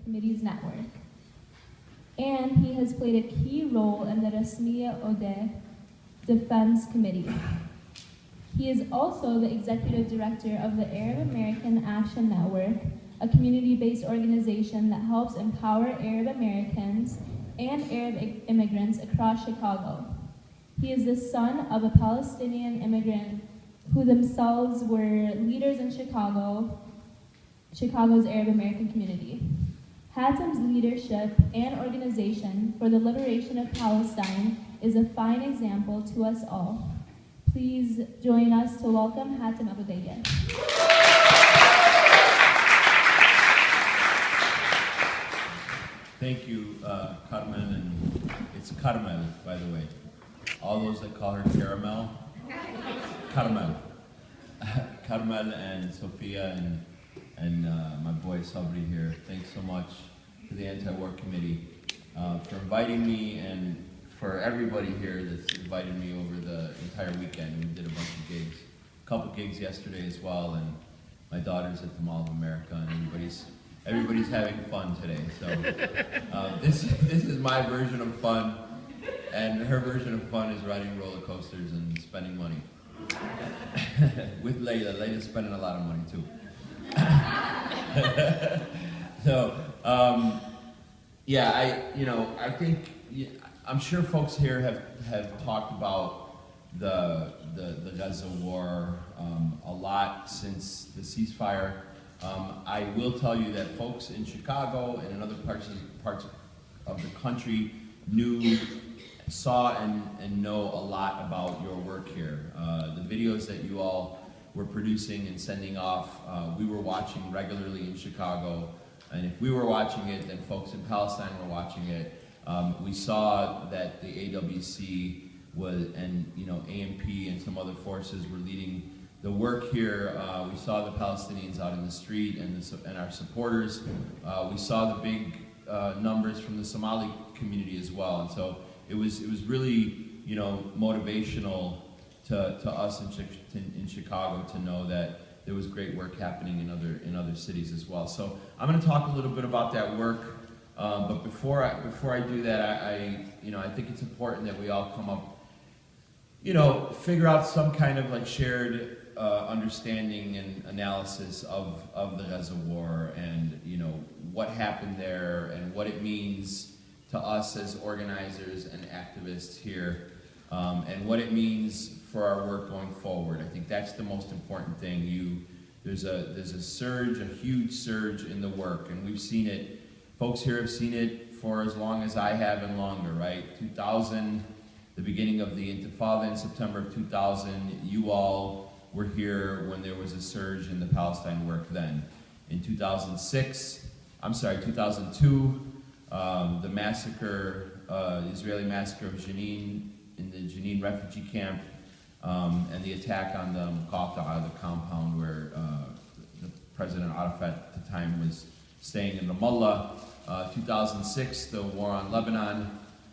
Committees Network. And he has played a key role in the Abudayyeh Defense Committee. He is also the executive director of the Arab American Action Network, a community-based organization that helps empower Arab Americans and Arab immigrants across Chicago. He is the son of a Palestinian immigrant who themselves were leaders in Chicago's Arab American community. Hatem's leadership and organization for the liberation of Palestine is a fine example to us all. Please join us to welcome Hatem Abudayyeh. Thank you, Carmen, and it's Carmel, by the way. All those that call her Caramel, Carmel. Carmel and Sophia and my boy Sabri here. Thanks so much to the Anti-War Committee for inviting me, and for everybody here that's invited me over the entire weekend. We did a bunch of gigs, a couple gigs yesterday as well, and my daughter's at the Mall of America, and everybody's having fun today. So this is my version of fun, and her version of fun is riding roller coasters and spending money. With Layla. Layla's spending a lot of money too. So, I think, I'm sure folks here have talked about the Gaza war a lot since the ceasefire. I will tell you that folks in Chicago and in other parts of the country saw and know a lot about your work here. The videos that you all were producing and sending off, we were watching regularly in Chicago, and if we were watching it, then folks in Palestine were watching it. We saw that the AWC and AMP and some other forces were leading the work here. We saw the Palestinians out in the street and our supporters. We saw the big numbers from the Somali community as well, and so it was really motivational to us in Chicago to know that there was great work happening in other cities as well. So I'm going to talk a little bit about that work, but before I do that, I think it's important that we all come up, figure out some kind of shared understanding and analysis of the Gaza war and what happened there and what it means to us as organizers and activists here, and what it means for our work going forward. I think that's the most important thing. There's a surge, a huge surge in the work, and we've seen it. Folks here have seen it for as long as I have and longer, right? 2000, the beginning of the Intifada in September of 2000, you all were here when there was a surge in the Palestine work then. In 2002, the massacre, Israeli massacre of Jenin, in the Jenin refugee camp, and the attack on the Muqata'a, the compound where the President Arafat at the time was staying in Ramallah. 2006, the war on Lebanon.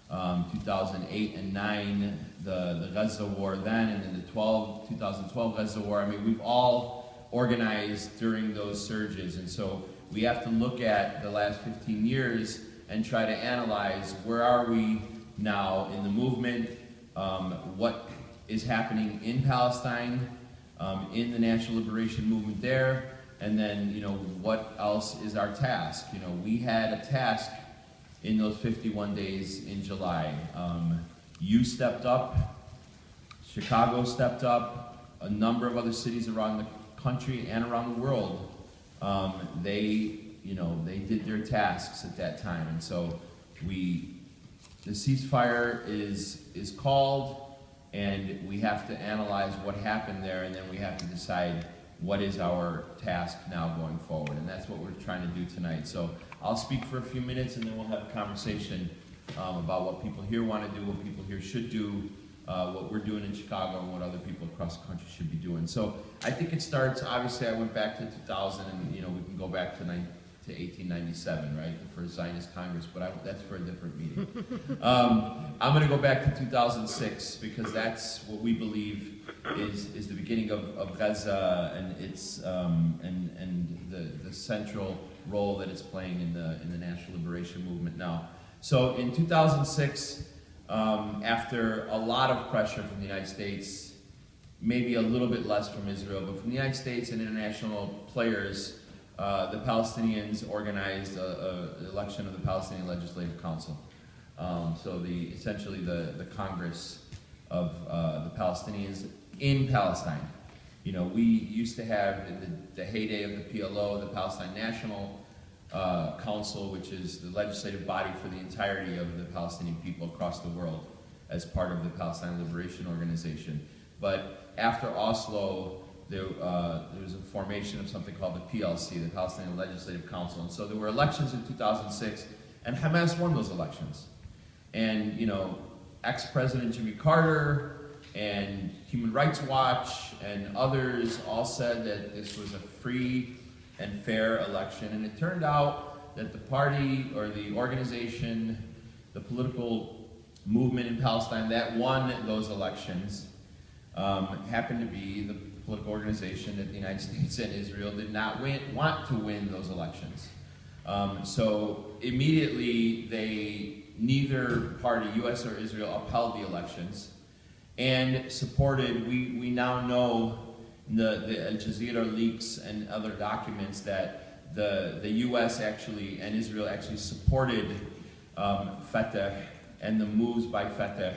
2008 and 2009, the Gaza war then, and then the 2012 Gaza war. I mean, we've all organized during those surges, and so we have to look at the last 15 years and try to analyze where are we now in the movement, what is happening in Palestine, in the national liberation movement there, and then what else is our task. We had a task in those 51 days in July. You stepped up, Chicago stepped up, a number of other cities around the country and around the world. They did their tasks at that time, and so the ceasefire is called, and we have to analyze what happened there, and then we have to decide what is our task now going forward, and that's what we're trying to do tonight. So I'll speak for a few minutes, and then we'll have a conversation about what people here want to do, what people here should do, what we're doing in Chicago, and what other people across the country should be doing. So I think it starts, obviously I went back to 2000, and we can go back to 1897, right, the first Zionist Congress, but that's for a different meeting. I'm going to go back to 2006 because that's what we believe is the beginning of Gaza and its and the central role that it's playing in the national liberation movement now. So in 2006, after a lot of pressure from the United States, maybe a little bit less from Israel, but from the United States and international players, the Palestinians organized an election of the Palestinian Legislative Council. So essentially the Congress of the Palestinians in Palestine. You know, we used to have in the heyday of the PLO, the Palestine National Council, which is the legislative body for the entirety of the Palestinian people across the world as part of the Palestine Liberation Organization. But after Oslo, there was a formation of something called the PLC, the Palestinian Legislative Council. And so there were elections in 2006, and Hamas won those elections. And, you know, ex-President Jimmy Carter and Human Rights Watch and others all said that this was a free and fair election. And it turned out that the party or the organization, the political movement in Palestine that won those elections happened to be the political organization that the United States and Israel did not want to win those elections. So immediately neither party, US or Israel, upheld the elections and supported, we now know the Al Jazeera leaks and other documents that the US actually and Israel actually supported Fatah and the moves by Fatah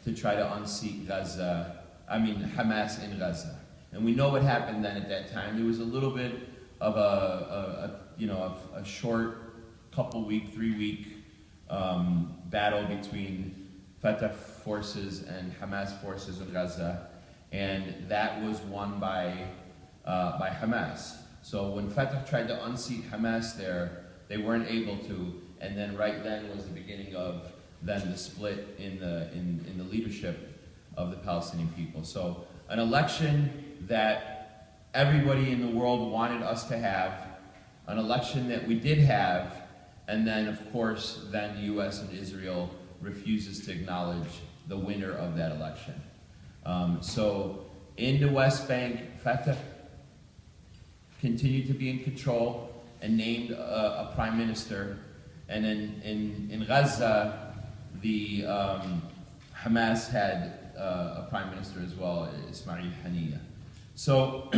to try to unseat Hamas in Gaza. And we know what happened then at that time. There was a little bit of a short couple-week, 3-week battle between Fatah forces and Hamas forces in Gaza, and that was won by Hamas. So when Fatah tried to unseat Hamas there, they weren't able to, and then right then was the beginning of then the split in the leadership of the Palestinian people. So an election that everybody in the world wanted us to have, an election that we did have, and then of course then the US and Israel refuses to acknowledge the winner of that election. So in the West Bank, Fatah continued to be in control and named a prime minister, and in Gaza, the Hamas had a prime minister as well, Ismail Haniyeh. So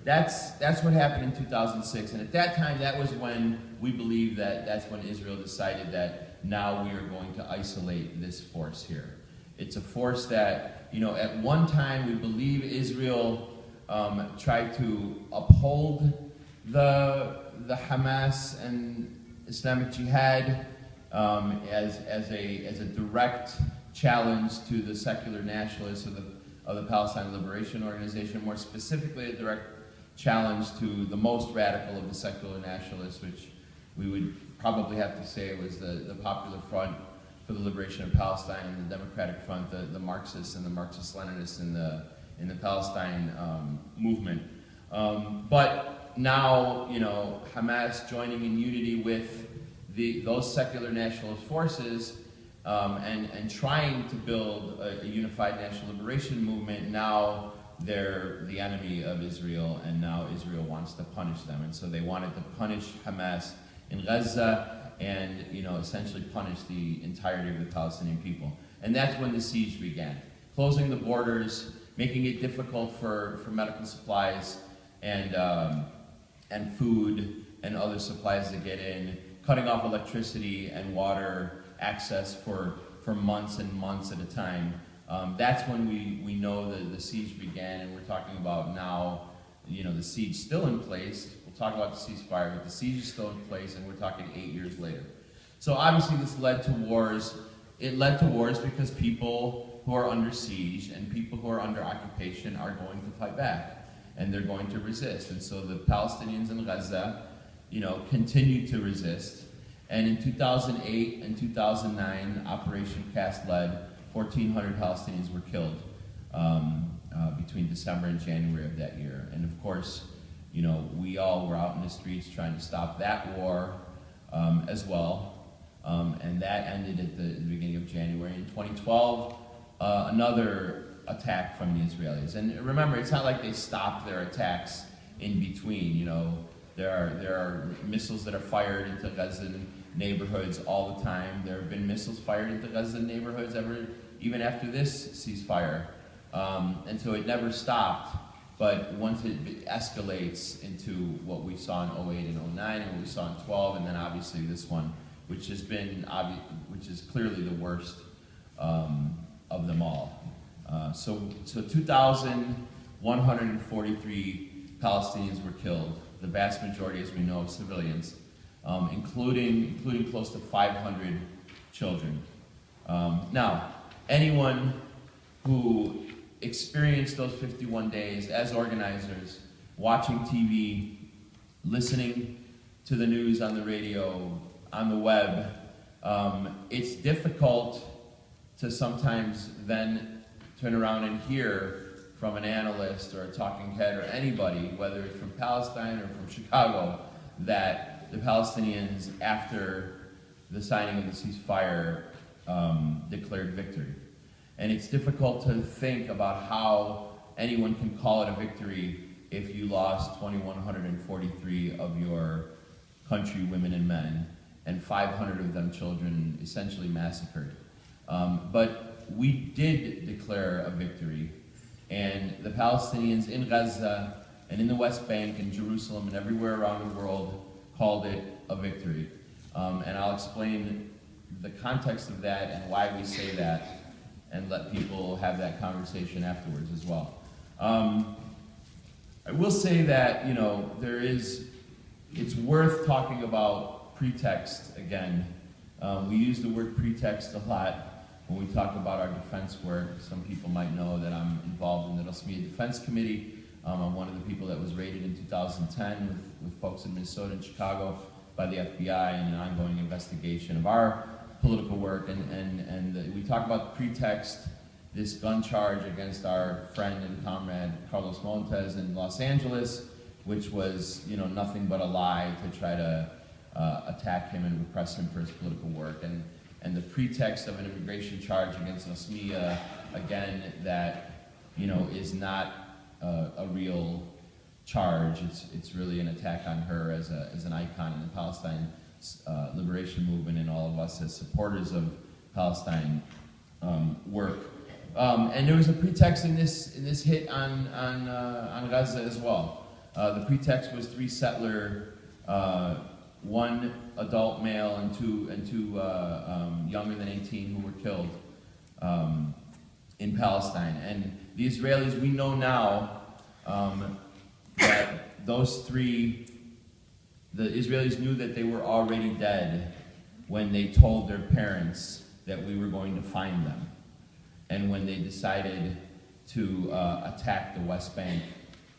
that's what happened in 2006, and at that time, that was when we believe that's when Israel decided that now we are going to isolate this force here. It's a force that, you know, at one time we believe Israel tried to uphold the Hamas and Islamic Jihad as a direct challenge to the secular nationalists of the Palestine Liberation Organization, more specifically a direct challenge to the most radical of the secular nationalists, which we would probably have to say was the Popular Front for the Liberation of Palestine and the Democratic Front, the Marxists and the Marxist-Leninists in the Palestine movement. But now, you know, Hamas joining in unity with those secular nationalist forces and trying to build a unified national liberation movement, now they're the enemy of Israel, and now Israel wants to punish them. And so they wanted to punish Hamas in Gaza and, you know, essentially punish the entirety of the Palestinian people. And that's when the siege began. Closing the borders, making it difficult for medical supplies and food and other supplies to get in, cutting off electricity and water access for months and months at a time. That's when we know that the siege began, and we're talking about now, you know, the siege still in place. We'll talk about the ceasefire, but the siege is still in place, and we're talking 8 years later. So obviously this led to wars. It led to wars because people who are under siege and people who are under occupation are going to fight back, and they're going to resist. And so the Palestinians in Gaza, you know, continued to resist. And in 2008 and 2009, Operation Cast Lead, 1,400 Palestinians were killed between December and January of that year. And of course, you know, we all were out in the streets trying to stop that war as well. And that ended at the beginning of January. In 2012, another attack from the Israelis. And remember, it's not like they stopped their attacks in between, you know. There are missiles that are fired into Gazan neighborhoods all the time. There have been missiles fired into Gazan neighborhoods even after this ceasefire. And so it never stopped. But once it escalates into what we saw in 08 and 09 and what we saw in 12, and then obviously this one, which is clearly the worst of them all. So 2,143 Palestinians were killed. The vast majority, as we know, of civilians, including close to 500 children. Now, anyone who experienced those 51 days as organizers, watching TV, listening to the news on the radio, on the web, it's difficult to sometimes then turn around and hear from an analyst or a talking head or anybody, whether it's from Palestine or from Chicago, that the Palestinians, after the signing of the ceasefire, declared victory. And it's difficult to think about how anyone can call it a victory if you lost 2,143 of your country women and men, and 500 of them children essentially massacred. But we did declare a victory, and the Palestinians in Gaza and in the West Bank and Jerusalem and everywhere around the world called it a victory. And I'll explain the context of that and why we say that, and let people have that conversation afterwards as well. I will say that, it's worth talking about pretext again. We use the word pretext a lot when we talk about our defense work. Some people might know that I'm involved in the Rasmiya Defense Committee. I'm one of the people that was raided in 2010 with folks in Minnesota and Chicago by the FBI in an ongoing investigation of our political work, and we talk about pretext, this gun charge against our friend and comrade Carlos Montes in Los Angeles, which was nothing but a lie to try to attack him and repress him for his political work, and the pretext of an immigration charge against Rasmiya, again, that is not a real charge. It's really an attack on her as an icon in the Palestine liberation movement, and all of us as supporters of Palestine work. And there was a pretext in this hit on Gaza as well. The pretext was 3 settler, 1 adult male and two younger than 18 who were killed in Palestine. And the Israelis, we know now that those 3. The Israelis knew that they were already dead when they told their parents that we were going to find them, and when they decided to attack the West Bank,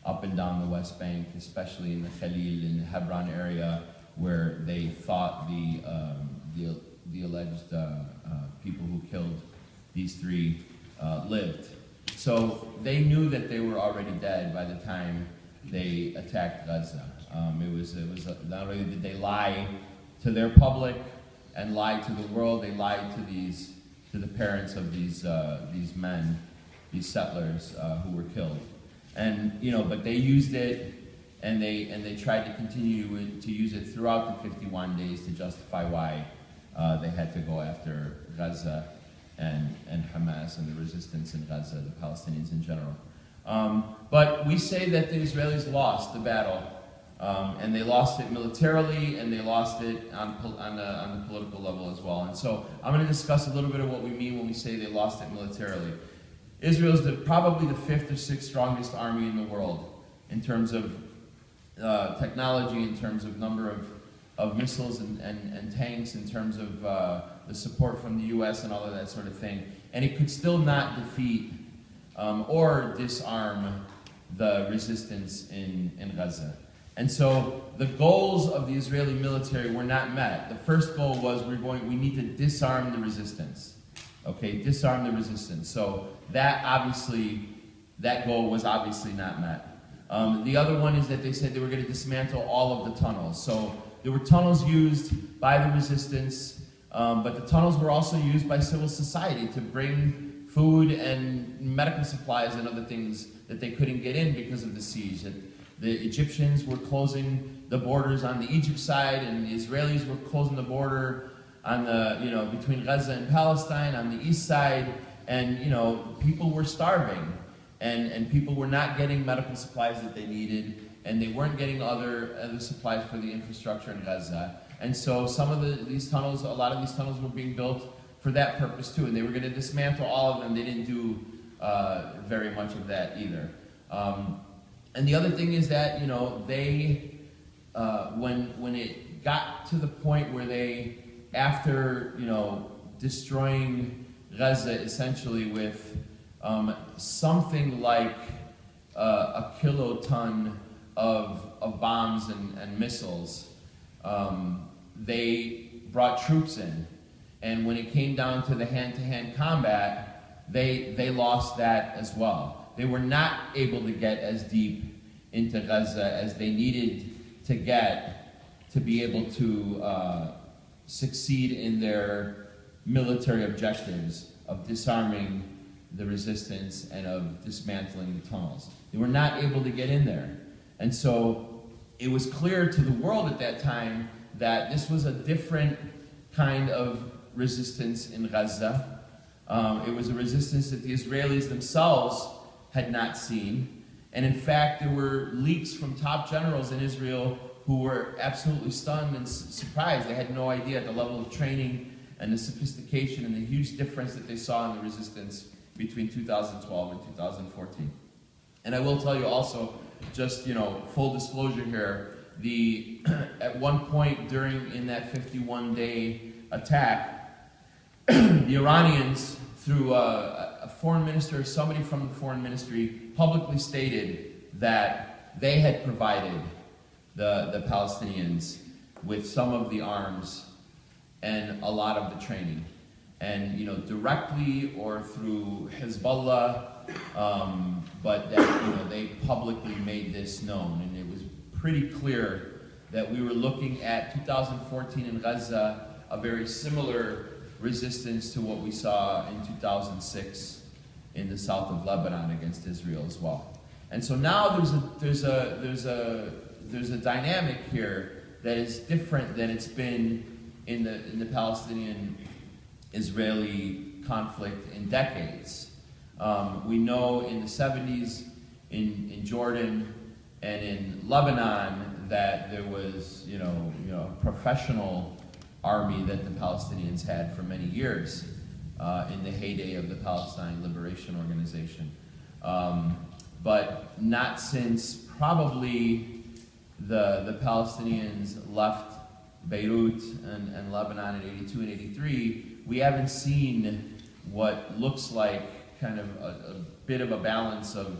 up and down the West Bank, especially in the Khalil and Hebron area, where they thought the alleged people who killed these 3 lived. So they knew that they were already dead by the time they attacked Gaza. It was not only did they lie to their public and lie to the world, they lied to the parents of these men, these settlers who were killed. And but they used it, and they tried to continue to use it throughout the 51 days to justify why they had to go after Gaza and Hamas and the resistance in Gaza, the Palestinians in general. But we say that the Israelis lost the battle. And they lost it militarily, and they lost it on the political level as well. And so I'm going to discuss a little bit of what we mean when we say they lost it militarily. Israel is probably the 5th or 6th strongest army in the world in terms of technology, in terms of number of missiles and tanks, in terms of the support from the U.S. and all of that sort of thing. And it could still not defeat or disarm the resistance in Gaza. And so the goals of the Israeli military were not met. The first goal was we need to disarm the resistance. Okay, disarm the resistance. So that goal was obviously not met. The other one is that they said they were going to dismantle all of the tunnels. So there were tunnels used by the resistance, but the tunnels were also used by civil society to bring food and medical supplies and other things that they couldn't get in because of the siege. the Egyptians were closing the borders on the Egypt side, and the Israelis were closing the border on the, between Gaza and Palestine on the east side, and, people were starving, and people were not getting medical supplies that they needed, and they weren't getting other supplies for the infrastructure in Gaza. And so some of these tunnels, a lot of these tunnels were being built for that purpose too, and they were going to dismantle all of them. They didn't do very much of that either. And the other thing is that, they, when it got to the point where they, after, destroying Gaza essentially with something like a kiloton of bombs and missiles, they brought troops in. And when it came down to the hand-to-hand combat, they lost that as well. They were not able to get as deep into Gaza as they needed to get to be able to succeed in their military objectives of disarming the resistance and of dismantling the tunnels. They were not able to get in there. And so it was clear to the world at that time that this was a different kind of resistance in Gaza. It was a resistance that the Israelis themselves had not seen. And in fact, there were leaks from top generals in Israel who were absolutely stunned and surprised. They had no idea the level of training and the sophistication and the huge difference that they saw in the resistance between 2012 and 2014. And I will tell you also, just full disclosure here, at one point in that 51-day attack, the Iranians, through a foreign minister, somebody from the foreign ministry, publicly stated that they had provided the Palestinians with some of the arms and a lot of the training. And, directly or through Hezbollah, but that, they publicly made this known. And it was pretty clear that we were looking at 2014 in Gaza, a very similar resistance to what we saw in 2006 in the south of Lebanon against Israel as well. And so now there's a dynamic here that is different than it's been in the Palestinian-Israeli conflict in decades. We know in the 70s in Jordan and in Lebanon that there was a professional army that the Palestinians had for many years in the heyday of the Palestine Liberation Organization. But not since probably the Palestinians left Beirut and Lebanon in 82 and 83, we haven't seen what looks like kind of a bit of a balance of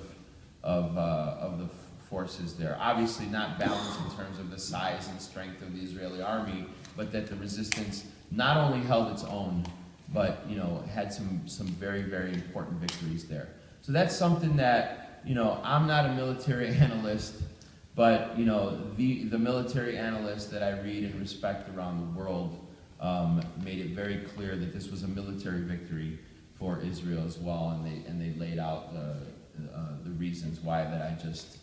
the forces there. Obviously not balanced in terms of the size and strength of the Israeli army, but that the resistance not only held its own, but had some very, very important victories there. So that's something that I'm not a military analyst, but the military analysts that I read and respect around the world made it very clear that this was a military victory for Israel as well, and they laid out the reasons why that I just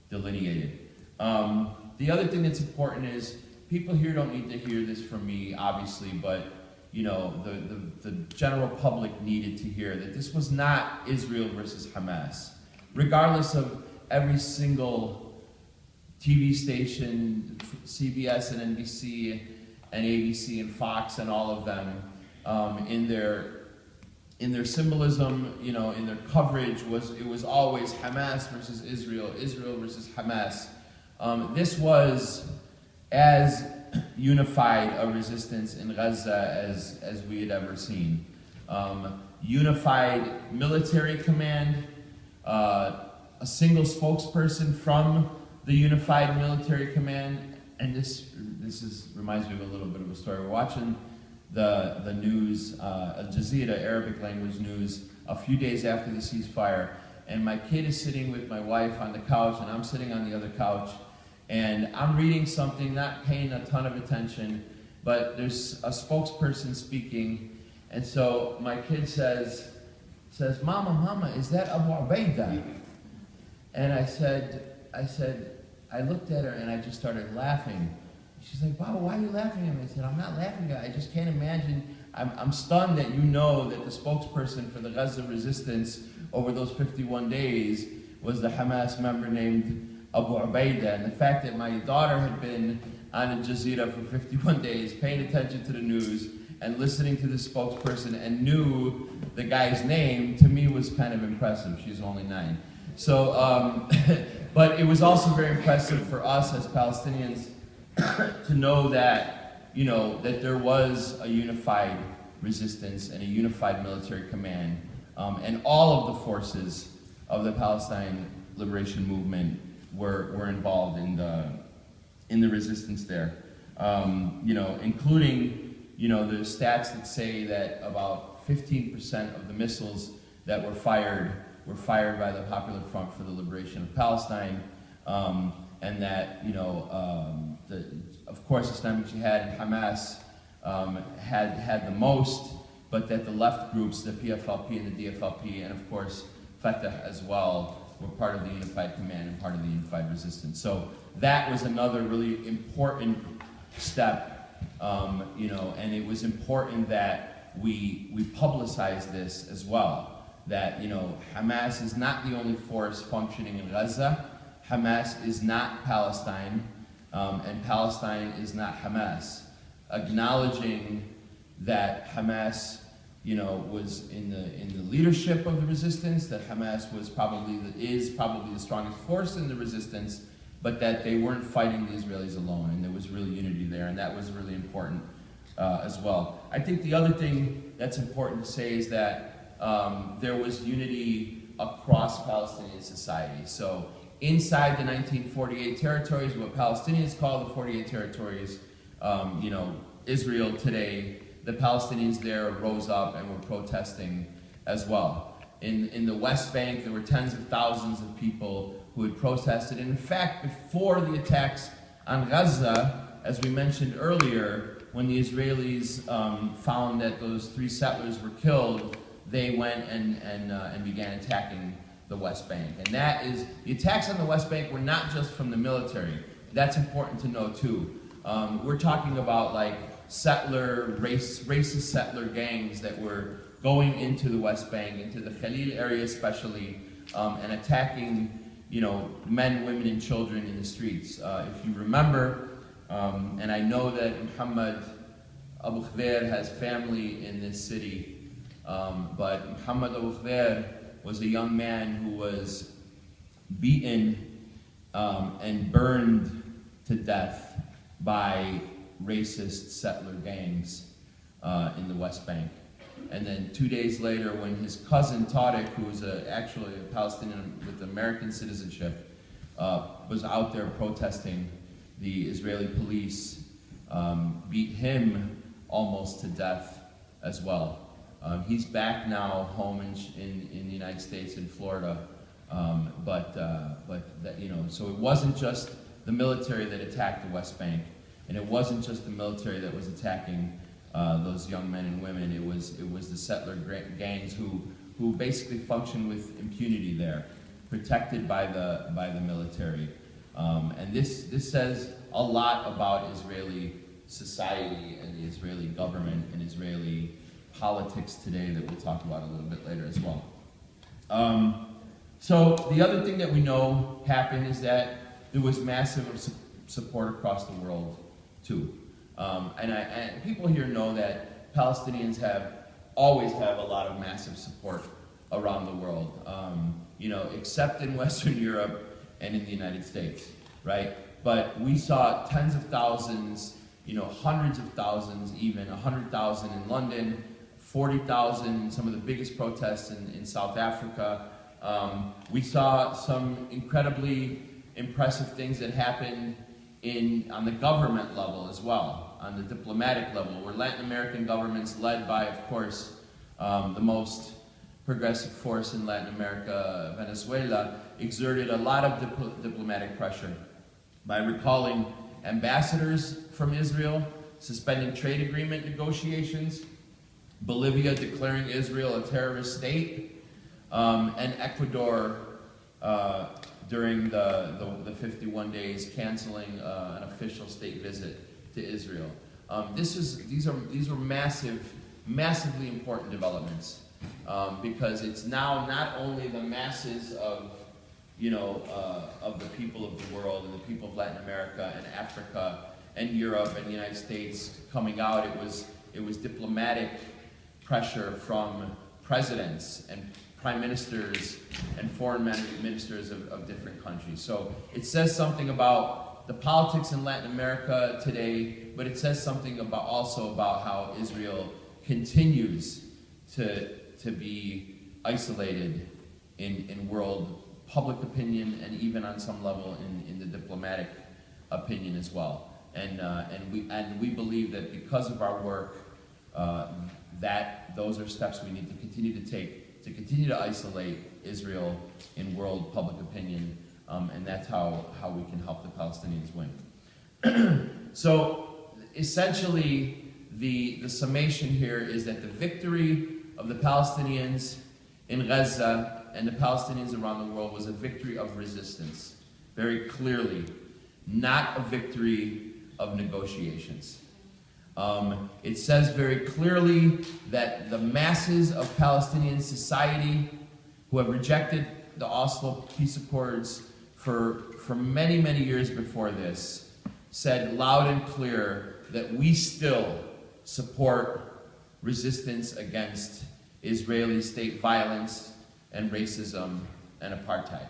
delineated. The other thing that's important is people here don't need to hear this from me, obviously, but the general public needed to hear that this was not Israel versus Hamas. Regardless of every single TV station, CBS and NBC and ABC and Fox and all of them, in their symbolism, in their coverage, it was always Hamas versus Israel, Israel versus Hamas. This was as unified a resistance in Gaza as we had ever seen. Unified military command, a single spokesperson from the unified military command, and this reminds me of a little bit of a story. We're watching the news, Al Jazeera, Arabic language news, a few days after the ceasefire, and my kid is sitting with my wife on the couch, and I'm sitting on the other couch, and I'm reading something, not paying a ton of attention, but there's a spokesperson speaking, and so my kid says, Mama, is that Abudayyeh? And I said, I looked at her and I just started laughing. She's like, Baba, why are you laughing at me? I said, I'm not laughing at you. I just can't imagine. I'm stunned that you know that the spokesperson for the Gaza resistance over those 51 days was the Hamas member named Abudayyeh. And the fact that my daughter had been on Al Jazeera for 51 days, paying attention to the news and listening to the spokesperson and knew the guy's name, to me was kind of impressive. She's only 9. So, but it was also very impressive for us as Palestinians to know that, that there was a unified resistance and a unified military command, and all of the forces of the Palestine Liberation Movement were involved in the resistance there. Including, the stats that say that about 15% of the missiles that were fired by the Popular Front for the Liberation of Palestine, and that, of course, Islamic Jihad and Hamas had the most, but that the left groups, the PFLP and the DFLP, and of course Fatah as well, were part of the unified command and part of the unified resistance. So that was another really important step, and it was important that we publicize this as well, that, Hamas is not the only force functioning in Gaza. Hamas is not Palestine, and Palestine is not Hamas. Acknowledging that Hamas, was in the leadership of the resistance, that Hamas is probably the strongest force in the resistance, but that they weren't fighting the Israelis alone, and there was really unity there, and that was really important as well. I think the other thing that's important to say is that there was unity across Palestinian society. So inside the 1948 territories, what Palestinians call the 48 territories, Israel today, the Palestinians there rose up and were protesting as well. In the West Bank, there were tens of thousands of people who had protested. And in fact, before the attacks on Gaza, as we mentioned earlier, when the Israelis found that those 3 settlers were killed, they went and began attacking the West Bank. And that is, the attacks on the West Bank were not just from the military. That's important to know too. We're talking about like racist settler gangs that were going into the West Bank, into the Khalil area especially, and attacking, men, women, and children in the streets. If you remember, and I know that Muhammad Abudayyeh has family in this city, but Muhammad Abudayyeh was a young man who was beaten and burned to death by racist settler gangs in the West Bank. And then 2 days later, when his cousin Tariq, who was actually a Palestinian with American citizenship, was out there protesting, the Israeli police beat him almost to death as well. He's back now home in the United States, in Florida, but that, so it wasn't just the military that attacked the West Bank, and it wasn't just the military that was attacking those young men and women. It was the settler gangs who basically functioned with impunity there, protected by the military. And this says a lot about Israeli society and the Israeli government and Israeli politics today that we'll talk about a little bit later as well. So the other thing that we know happened is that there was massive support across the world too. And people here know that Palestinians always have a lot of massive support around the world, except in Western Europe and in the United States, right? But we saw tens of thousands, hundreds of thousands, even 100,000 in London, 40,000 in some of the biggest protests in South Africa. We saw some incredibly impressive things that happened on the government level as well, on the diplomatic level, where Latin American governments, led by, of course, the most progressive force in Latin America, Venezuela, exerted a lot of diplomatic pressure by recalling ambassadors from Israel, suspending trade agreement negotiations, Bolivia declaring Israel a terrorist state, and Ecuador during the 51 days, canceling an official state visit to Israel. These are massively important developments, because it's now not only the masses of the people of the world and the people of Latin America and Africa and Europe and the United States coming out. It was diplomatic pressure from presidents and prime ministers and foreign ministers of different countries. So it says something about the politics in Latin America today, but it says something also about how Israel continues to be isolated in world public opinion, and even on some level in the diplomatic opinion as well. And we believe that because of our work, that those are steps we need to continue to take to continue to isolate Israel in world public opinion, and that's how we can help the Palestinians win. So essentially, the summation here is that the victory of the Palestinians in Gaza and the Palestinians around the world was a victory of resistance, very clearly, not a victory of negotiations. It says very clearly that the masses of Palestinian society who have rejected the Oslo peace accords for many, many years before this said loud and clear that we still support resistance against Israeli state violence and racism and apartheid.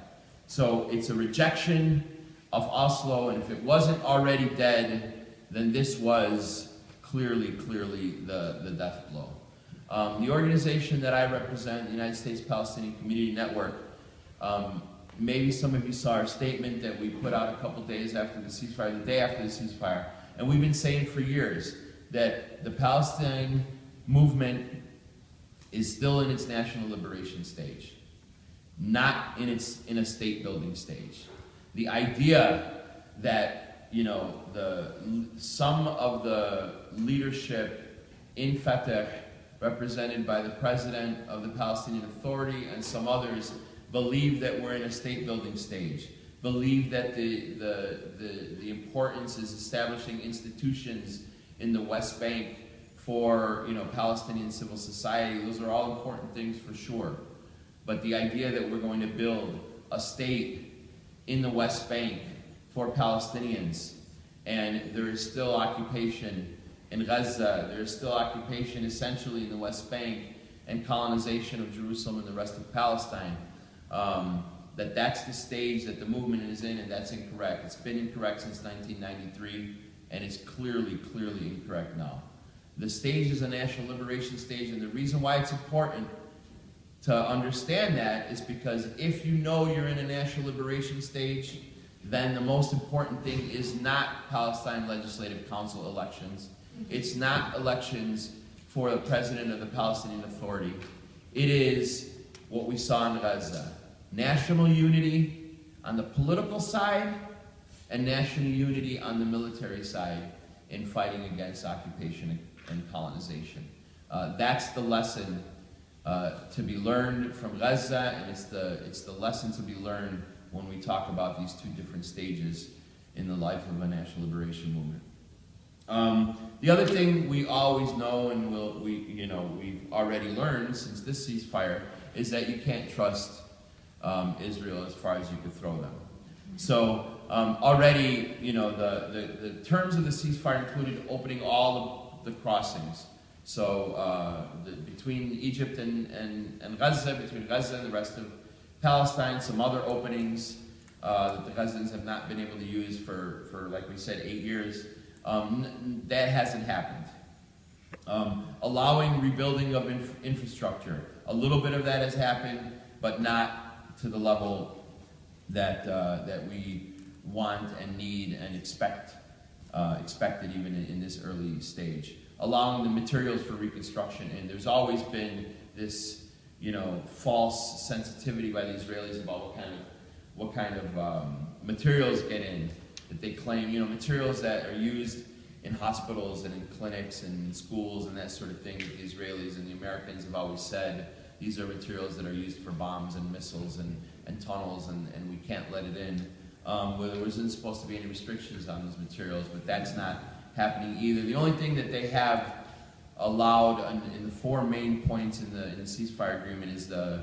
So it's a rejection of Oslo, and if it wasn't already dead, then this was clearly the death blow. The organization that I represent, the United States Palestinian Community Network, maybe some of you saw our statement that we put out a couple days after the ceasefire, the day after the ceasefire, and we've been saying for years that the Palestinian movement is still in its national liberation stage, not in a state building stage. The idea that some of the leadership in Fatah, represented by the president of the Palestinian Authority and some others, believe that we're in a state building stage, believe that the importance is establishing institutions in the West Bank for Palestinian civil society. Those are all important things for sure. But the idea that we're going to build a state in the West Bank for Palestinians, and there is still occupation in Gaza, there is still occupation essentially in the West Bank, and colonization of Jerusalem and the rest of Palestine, that's the stage that the movement is in, and that's incorrect. It's been incorrect since 1993, and it's clearly incorrect now. The stage is a national liberation stage, and the reason why it's important to understand that is because if you know you're in a national liberation stage, then the most important thing is not Palestine Legislative Council elections. It's not elections for the president of the Palestinian Authority. It is what we saw in Gaza. National unity on the political side and national unity on the military side in fighting against occupation and colonization. That's the lesson to be learned from Gaza, and it's the lesson to be learned when we talk about these two different stages in the life of a national liberation movement. The other thing we always know, and we've already learned since this ceasefire, is that you can't trust Israel as far as you could throw them. So already, the terms of the ceasefire included opening all of the crossings. So between Egypt and Gaza, between Gaza and the rest of Palestine, some other openings that the Gazans have not been able to use for like we said, 8 years. That hasn't happened. Allowing rebuilding of infrastructure, a little bit of that has happened, but not to the level that we want and need and expected even in this early stage. Allowing the materials for reconstruction, and there's always been this false sensitivity by the Israelis about what kind of materials get in, that they claim, materials that are used in hospitals and in clinics and in schools and that sort of thing, that the Israelis and the Americans have always said these are materials that are used for bombs and missiles and tunnels, and we can't let it in. Where there wasn't supposed to be any restrictions on those materials, but that's not happening either. The only thing that they have allowed in the 4 main points in the ceasefire agreement is the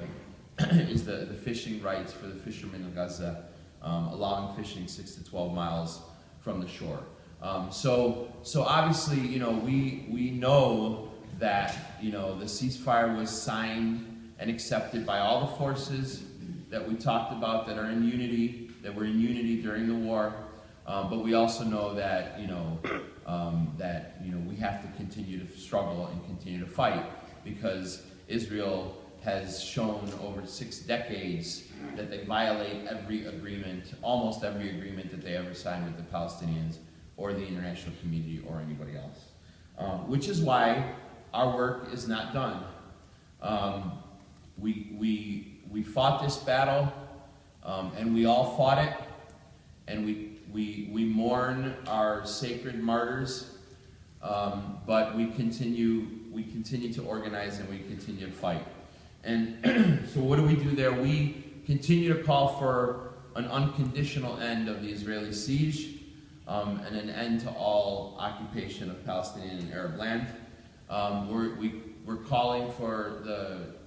fishing rights for the fishermen of Gaza, allowing fishing 6 to 12 miles from the shore. So obviously, we know that, the ceasefire was signed and accepted by all the forces that we talked about that are in unity, that were in unity during the war. But we also know that, we have to continue to struggle and continue to fight, because Israel has shown over 6 decades that they violate every agreement, almost every agreement that they ever signed with the Palestinians or the international community or anybody else. Which is why our work is not done. We fought this battle, and we all fought it, and we mourn our sacred martyrs, but we continue to organize, and we continue to fight. And so what do we do there? We continue to call for an unconditional end of the Israeli siege, and an end to all occupation of Palestinian and Arab land. We're calling for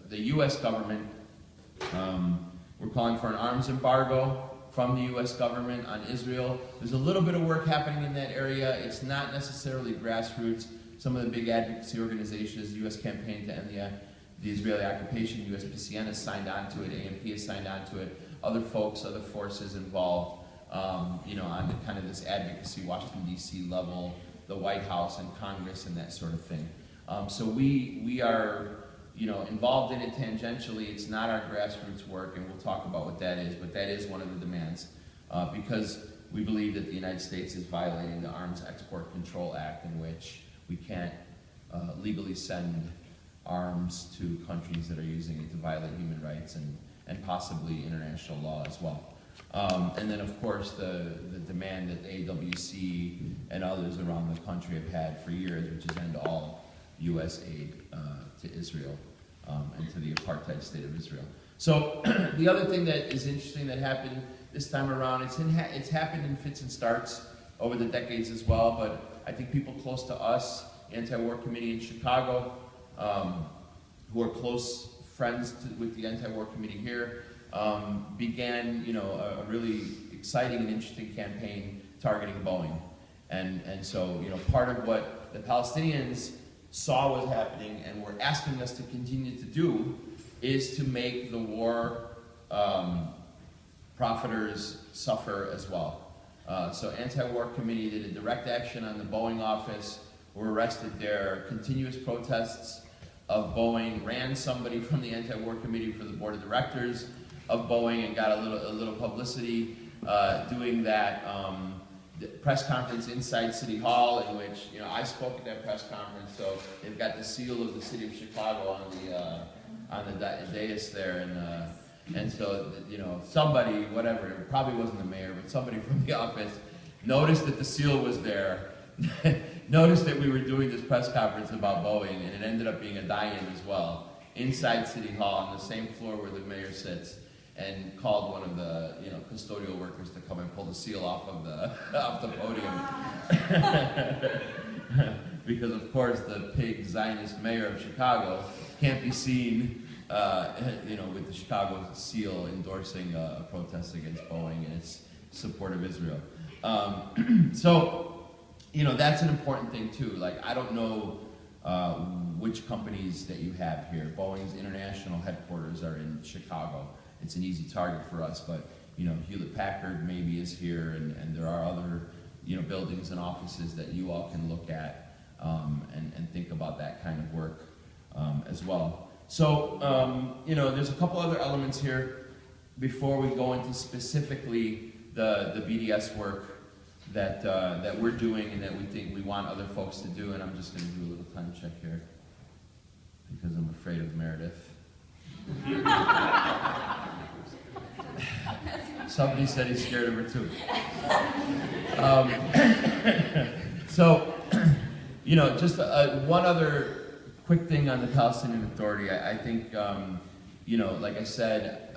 the U.S. government, we're calling for an arms embargo from the U.S. government on Israel. There's a little bit of work happening in that area. It's not necessarily grassroots. Some of the big advocacy organizations, the U.S. Campaign to End the Israeli Occupation, USPCN has signed on to it, AMP has signed on to it, other folks, other forces involved, on the kind of this advocacy, Washington, D.C. level, the White House and Congress and that sort of thing. So we are, involved in it tangentially. It's not our grassroots work, and we'll talk about what that is, but that is one of the demands, because we believe that the United States is violating the Arms Export Control Act, in which we can't legally send arms to countries that are using it to violate human rights and possibly international law as well. And then, of course, the demand that the AWC and others around the country have had for years, which is end all U.S. aid to Israel and to the apartheid state of Israel. So the other thing that is interesting that happened this time around, it's happened in fits and starts over the decades as well, but I think people close to us, Anti-War Committee in Chicago, who are close friends with the Anti-War Committee here, began, a really exciting and interesting campaign targeting Boeing. And so, part of what the Palestinians saw was happening and were asking us to continue to do is to make the war profiteers suffer as well. So Anti-War Committee did a direct action on the Boeing office, were arrested there, continuous protests of Boeing, ran somebody from the Anti-War Committee for the board of directors of Boeing and got a little publicity doing that press conference inside City Hall, in which I spoke at that press conference. So they've got the seal of the city of Chicago on the dais there, and so somebody, whatever, it probably wasn't the mayor, but somebody from the office noticed that the seal was there. Noticed that we were doing this press conference about Boeing, and it ended up being a die-in as well, inside City Hall on the same floor where the mayor sits, and called one of the custodial workers to come and pull the seal off of the podium. Because of course the pig Zionist mayor of Chicago can't be seen with the Chicago seal endorsing a protest against Boeing and its support of Israel. So that's an important thing too. Like, I don't know which companies that you have here. Boeing's international headquarters are in Chicago. It's an easy target for us, but Hewlett-Packard maybe is here, and there are other buildings and offices that you all can look at and think about that kind of work as well. So there's a couple other elements here before we go into specifically the BDS work that we're doing and that we think we want other folks to do. And I'm just going to do a little time check here because I'm afraid of Meredith. Somebody said he's scared of her too. So, just one other quick thing on the Palestinian Authority. I think, like I said,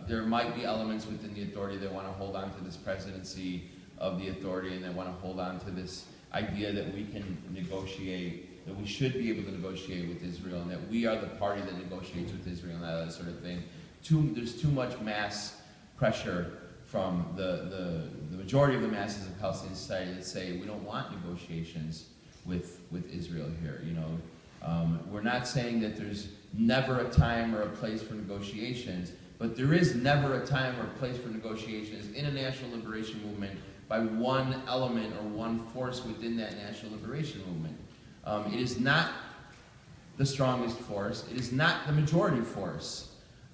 there might be elements within the authority that want to hold on to this presidency of the authority, and they want to hold on to this idea that we can negotiate, that we should be able to negotiate with Israel, and that we are the party that negotiates with Israel and that sort of thing. There's too much mass pressure from the majority of the masses of Palestinian society that say we don't want negotiations with Israel here. We're not saying that there's never a time or a place for negotiations, but there is never a time or a place for negotiations in a national liberation movement by one element or one force within that national liberation movement. It is not the strongest force. It is not the majority force.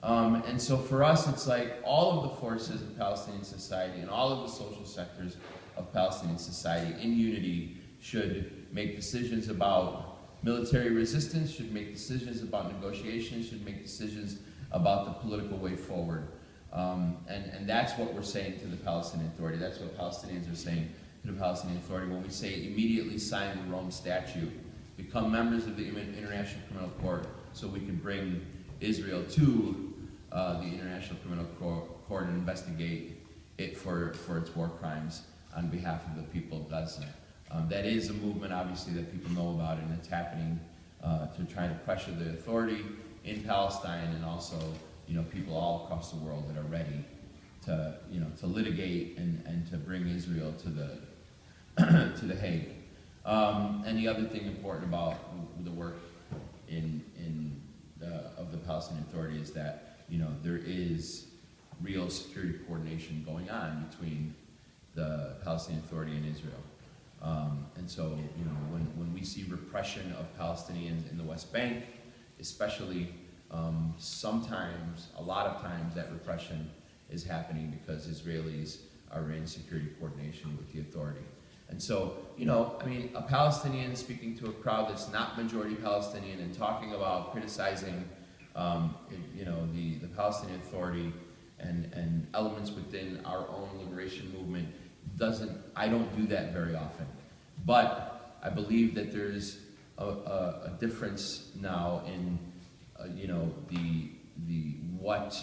And so for us, it's like all of the forces of Palestinian society and all of the social sectors of Palestinian society in unity should make decisions about military resistance, should make decisions about negotiations, should make decisions about the political way forward. And that's what we're saying to the Palestinian Authority. That's what Palestinians are saying to the Palestinian Authority when we say immediately sign the Rome Statute, become members of the International Criminal Court so we can bring Israel to the International Criminal Court and investigate it for its war crimes on behalf of the people of Gaza. That is a movement, obviously, that people know about, and it's happening to try to pressure the authority in Palestine, and also, people all across the world that are ready to litigate and to bring Israel to the Hague. And the other thing important about the work of the Palestinian Authority is that there is real security coordination going on between the Palestinian Authority and Israel. And so, when we see repression of Palestinians in the West Bank, especially, sometimes, a lot of times, that repression is happening because Israelis are in security coordination with the authority. And so, a Palestinian speaking to a crowd that's not majority Palestinian and talking about criticizing, the Palestinian Authority and elements within our own liberation movement I don't do that very often. But I believe that there's a difference now in, what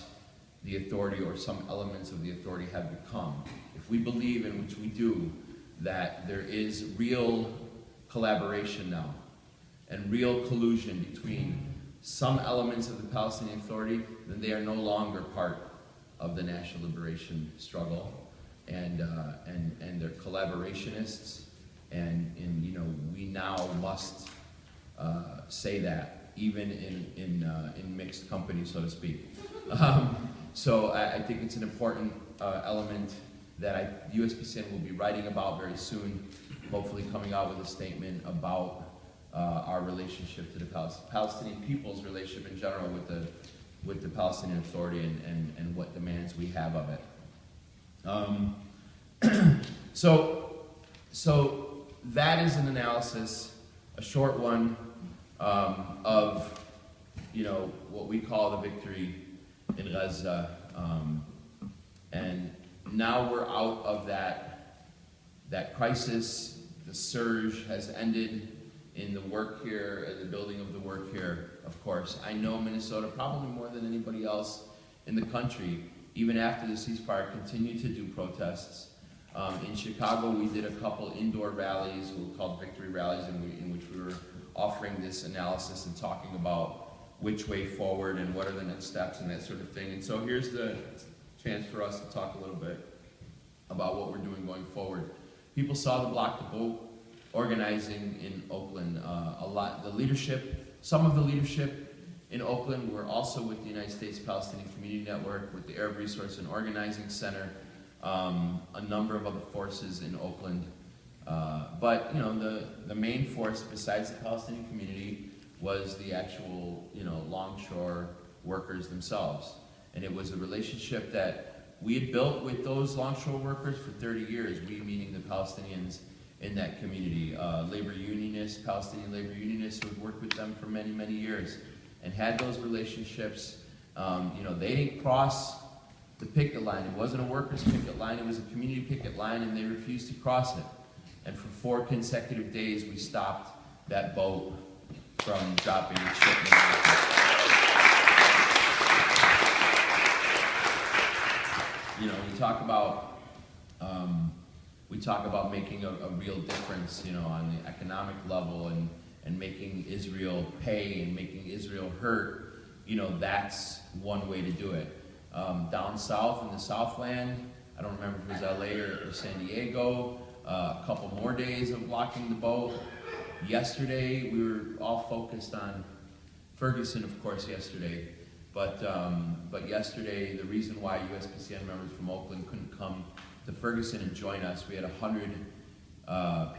the authority or some elements of the authority have become. If we believe, in which we do, that there is real collaboration now and real collusion between some elements of the Palestinian Authority, then they are no longer part of the national liberation struggle, and they're collaborationists, and we now must say that, even in mixed company, so to speak. So I think it's an important element that USPCN will be writing about very soon, hopefully coming out with a statement about our relationship to the Palestinian people's relationship in general with the Palestinian Authority and what demands we have of it. So that is an analysis, a short one, of what we call the victory in Gaza, and now we're out of that crisis. The surge has ended in the work here, and the building of the work here, of course. I know Minnesota, probably more than anybody else in the country, even after the ceasefire, continued to do protests. In Chicago, we did a couple indoor rallies, called victory rallies, in which we were offering this analysis and talking about which way forward and what are the next steps and that sort of thing. And so here's the chance for us to talk a little bit about what we're doing going forward. People saw the Block the Vote organizing in Oakland. Some of the leadership in Oakland were also with the United States Palestinian Community Network, with the Arab Resource and Organizing Center, a number of other forces in Oakland. But the main force besides the Palestinian community was the actual longshore workers themselves. And it was a relationship that we had built with those longshore workers for 30 years, we meaning the Palestinians in that community. Labor unionists, Palestinian labor unionists who had worked with them for many, many years and had those relationships. They didn't cross the picket line. It wasn't a workers' picket line, it was a community picket line, and they refused to cross it. And for 4 consecutive days, we stopped that boat from dropping its shipment. You know, we talk about making a real difference, you know, on the economic level and making Israel pay and making Israel hurt. You know, that's one way to do it. Down south in the Southland, I don't remember if it was LA or San Diego, a couple more days of blocking the boat. Yesterday, we were all focused on Ferguson, of course, yesterday. But yesterday, the reason why USPCN members from Oakland couldn't come to Ferguson and join us, we had 100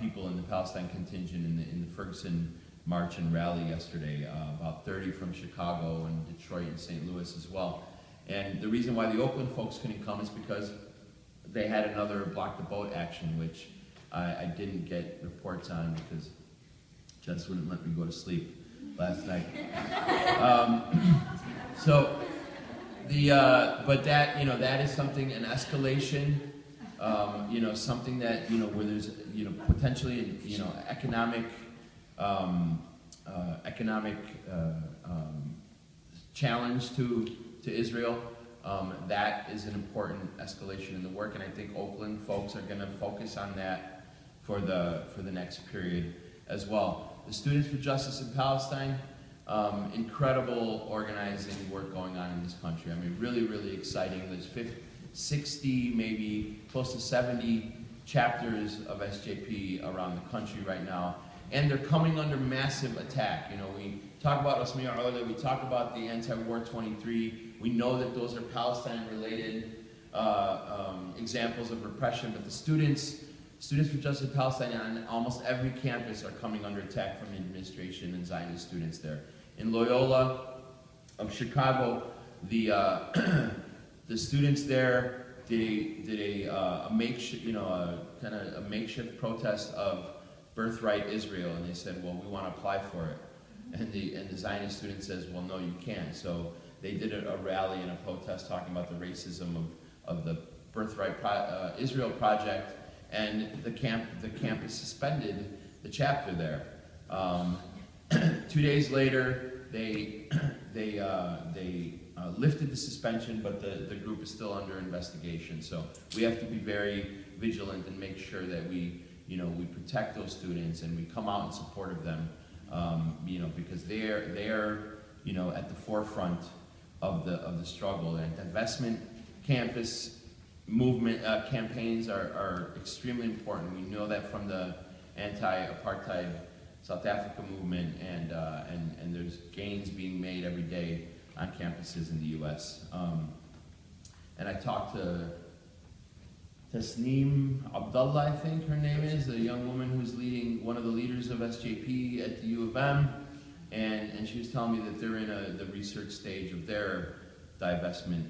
people in the Palestine contingent in the Ferguson march and rally yesterday, about 30 from Chicago and Detroit and St. Louis as well. And the reason why the Oakland folks couldn't come is because they had another block the boat action, which I didn't get reports on because Jess wouldn't let me go to sleep last night. But that, you know, that is something, an escalation, you know, something that, you know, where there's, you know, potentially, you know, economic challenge to Israel. That is an important escalation in the work, and I think Oakland folks are going to focus on that for the next period as well. The Students for Justice in Palestine, incredible organizing work going on in this country. I mean, really, really exciting. There's 60, maybe close to 70 chapters of SJP around the country right now, and they're coming under massive attack. You know, we talk about Abudayyeh, we talk about the anti-war 23. We know that those are Palestine-related examples of repression, but the Students for Justice in Palestine on almost every campus are coming under attack from the administration and Zionist students there. In Loyola of Chicago, the students there did a makeshift, you know, kind of a makeshift protest of birthright Israel, and they said, well, we want to apply for it. And the Zionist student says, well, no, you can't. So they did a rally and a protest talking about the racism of the birthright Israel project, and the campus suspended the chapter there. 2 days later, they lifted the suspension, but the group is still under investigation. So we have to be very vigilant and make sure that we protect those students and we come out in support of them, you know, because they're you know, at the forefront of the struggle. And divestment campus movement campaigns are extremely important. We know that from the anti-apartheid South Africa movement, and there's gains being made every day on campuses in the U.S. And I talked to Tasneem Abdullah, I think her name is, a young woman who's leading, one of the leaders of SJP at the U of M, and she was telling me that they're in the research stage of their divestment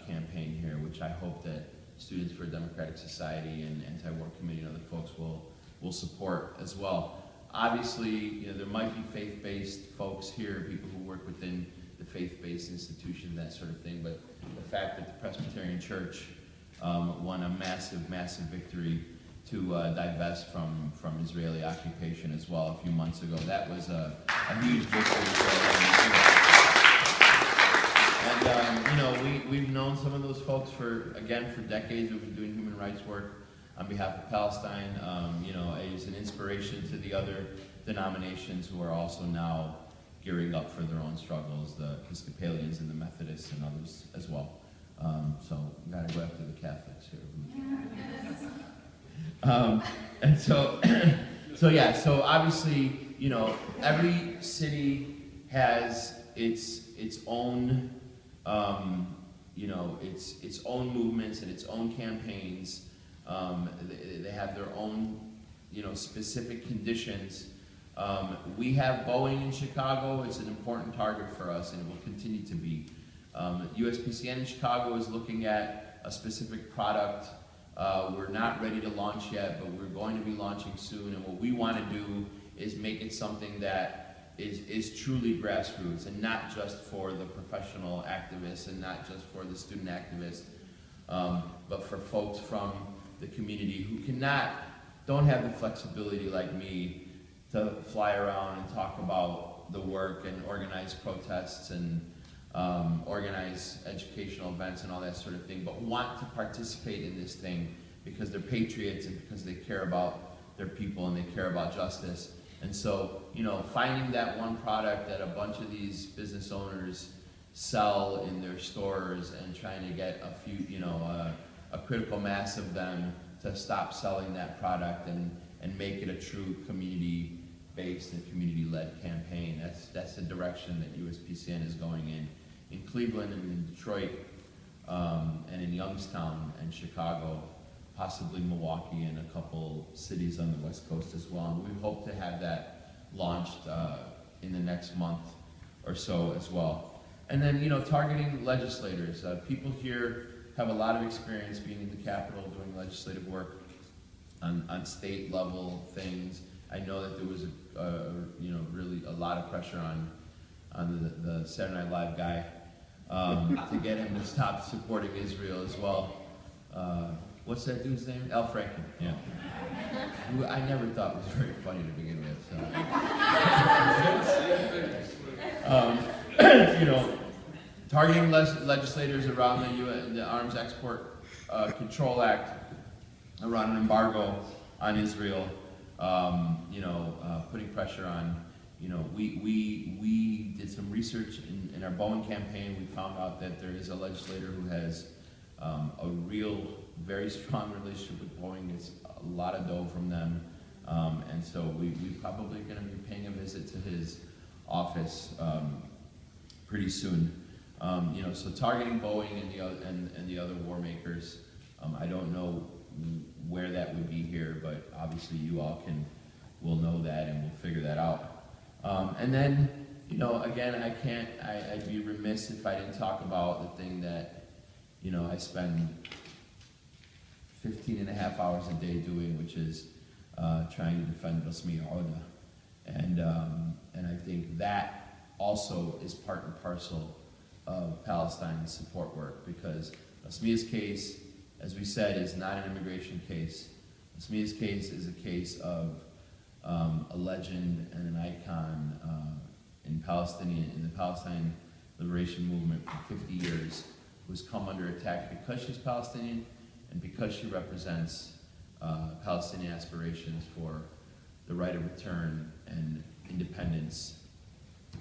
campaign here, which I hope that Students for a Democratic Society and Anti-War Committee and other folks will support as well. Obviously, you know, there might be faith-based folks here, people who work within the faith-based institution, that sort of thing, but the fact that the Presbyterian Church won a massive, massive victory to divest from Israeli occupation as well a few months ago, that was a huge victory. And you know, we've known some of those folks for decades. We've been doing human rights work on behalf of Palestine. You know, it's an inspiration to the other denominations who are also now gearing up for their own struggles, the Episcopalians and the Methodists and others as well. So we gotta go after the Catholics here. And so obviously, you know, every city has its own, you know, its own movements and its own campaigns. They have their own, you know, specific conditions. We have Boeing in Chicago. It's an important target for us, and it will continue to be. USPCN in Chicago is looking at a specific product. We're not ready to launch yet, but we're going to be launching soon. And what we want to do is make it something that is truly grassroots, and not just for the professional activists and not just for the student activists, but for folks from the community who don't have the flexibility like me to fly around and talk about the work and organize protests and organize educational events and all that sort of thing, but want to participate in this thing because they're patriots and because they care about their people and they care about justice. And so, you know, finding that one product that a bunch of these business owners sell in their stores and trying to get a few, you know, a critical mass of them to stop selling that product and make it a true community-based and community-led campaign. That's the direction that USPCN is going in. In Cleveland and in Detroit, and in Youngstown and Chicago, possibly Milwaukee and a couple cities on the West Coast as well. And we hope to have that launched in the next month or so as well. And then, you know, targeting legislators. People here have a lot of experience being in the Capitol doing legislative work on state level things. I know that there was you know, really a lot of pressure on the Saturday Night Live guy to get him to stop supporting Israel as well. What's that dude's name? Al Franken, yeah. Who I never thought was very funny to begin with. So. You know, targeting legislators around the Arms Export Control Act, around an embargo on Israel, you know, putting pressure on, you know, we did some research in our Bowen campaign. We found out that there is a legislator who has a real, very strong relationship with Boeing. Gets a lot of dough from them, and so we probably going to be paying a visit to his office pretty soon. You know, so targeting Boeing and the other war makers. I don't know where that would be here, but obviously you all will know that and we'll figure that out. And then, you know, again, I'd be remiss if I didn't talk about the thing that, you know, I spend 15.5 hours a day doing, which is trying to defend Rasmiya Oda. And I think that also is part and parcel of Palestine's support work, because Rasmiya's case, as we said, is not an immigration case. Rasmiya's case is a case of a legend and an icon in the Palestine liberation movement for 50 years, who's come under attack because she's Palestinian and because she represents Palestinian aspirations for the right of return and independence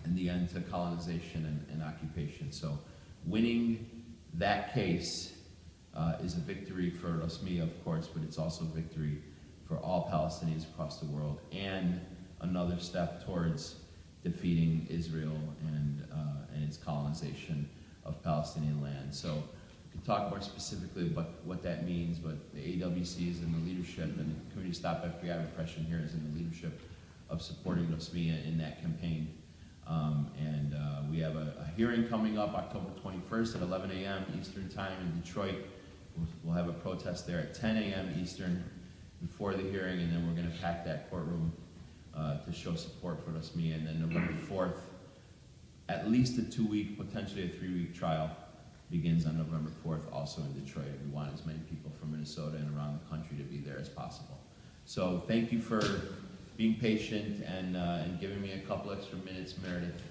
and the end to colonization and occupation. So winning that case is a victory for Rasmiya, of course, but it's also a victory for all Palestinians across the world, and another step towards defeating Israel and its colonization of Palestinian land. So we can talk more specifically about what that means, but the AWC is in the leadership, and the Community Stop FBI Repression here is in the leadership of supporting Rasmiya in that campaign. We have a hearing coming up October 21st at 11 a.m. Eastern Time in Detroit. We'll have a protest there at 10 a.m. Eastern before the hearing, and then we're going to pack that courtroom to show support for Rasmiya. And then November 4th, at least a 2-week, potentially a 3-week trial begins on November 4th, also in Detroit. We want as many people from Minnesota and around the country to be there as possible. So thank you for being patient and giving me a couple extra minutes, Meredith,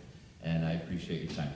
and I appreciate your time.